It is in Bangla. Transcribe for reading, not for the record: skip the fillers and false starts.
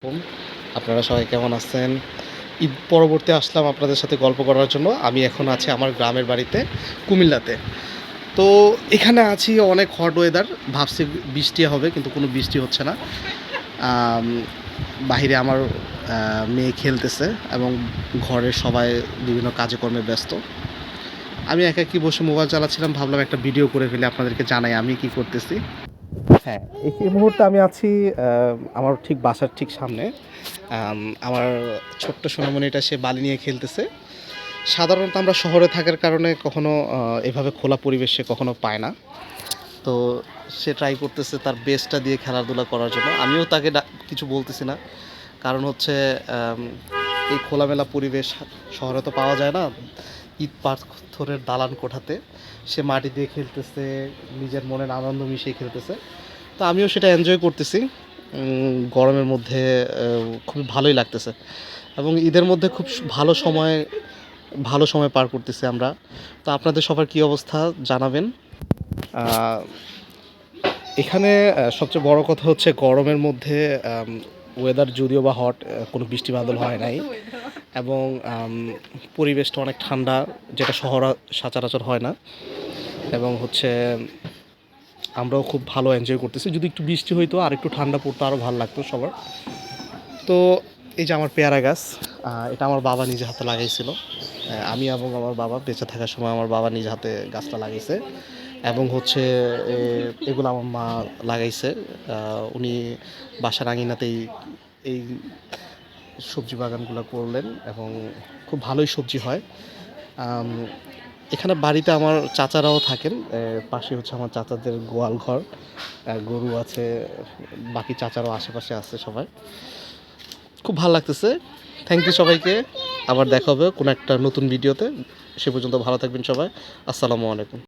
হুম, আপনারা সবাই কেমন আছেন? ঈদ পরবর্তী আসলাম আপনাদের সাথে গল্প করার জন্য। আমি এখন আছি আমার গ্রামের বাড়িতে, কুমিল্লাতে। তো এখানে আছি, অনেক হট ওয়েদার। ভাবছি বৃষ্টি হবে, কিন্তু কোনো বৃষ্টি হচ্ছে না। আম বাহিরে আমার মেয়ে খেলতেছে এবং ঘরের সবাই বিভিন্ন কাজে কর্মে ব্যস্ত। আমি একাকী বসে মোবাইল চালাচ্ছিলাম, ভাবলাম একটা ভিডিও করে ফেলি, আপনাদেরকে জানাই আমি কি করতেছি। হ্যাঁ, এই মুহূর্তে আমি আছি আমার ঠিক বাসার ঠিক সামনে। আমার ছোট্ট সোনামণিটা সে বালি নিয়ে খেলতেছে। সাধারণত আমরা শহরে থাকার কারণে কখনো এভাবে খোলা পরিবেশ সে কখনো পায় না। তো সে ট্রাই করতেছে তার বেস্টটা দিয়ে খেলাধুলা করার জন্য। আমিও তাকে কিছু বলতেছি না। কারণ হচ্ছে আম এই খোলামেলা পরিবেশ শহরে তো পাওয়া যায় না। ইট পাথরের দালান কোঠাতে সে মাটি দিয়ে খেলতেছে, নিজের মনের আনন্দ মিশিয়ে খেলতেছে। তো আমিও সেটা এনজয় করতেছি। গরমের মধ্যে খুবই ভালোই লাগতেছে এবং ঈদের মধ্যে খুব ভালো সময় পার করতেছি আমরা। তো আপনাদের সবার কী অবস্থা জানাবেন। আ এখানে সবচেয়ে বড় কথা হচ্ছে গরমের মধ্যে ওয়েদার যদিও বা হট, কোনো বৃষ্টি বাদল হয় নাই এবং পরিবেশটা অনেক ঠান্ডা, যেটা সচরাচর হয় না। এবং হচ্ছে আমরাও খুব ভালো এনজয় করতেছি। যদি একটু বৃষ্টি হইতো আর একটু ঠান্ডা পড়তো আরও ভালো লাগতো সবার। তো এই যে আমার পেয়ারা গাছ, এটা আমার বাবা নিজে হাতে লাগাইছিল। আমি এবং আমার বাবা বেঁচে থাকার সময় আমার বাবা নিজে হাতে গাছটা লাগাইছে এবং হচ্ছে এগুলো আমার মা লাগাইছে। উনি বাসার আঙিনাতেই এই সবজি বাগানগুলো করলেন এবং খুব ভালোই সবজি হয়। আম এখানে বাড়িতে আমার চাচারাও থাকেন। পাশে হচ্ছে আমার চাচাদের গোয়াল ঘর, গরু আছে, বাকি চাচারাও আশেপাশে আছে সবাই। খুব ভাল লাগতেছে। থ্যাংক ইউ সবাইকে। আবার দেখা হবে কোনো একটা নতুন ভিডিওতে। সে পর্যন্ত ভালো থাকবেন সবাই। আসসালামু আলাইকুম।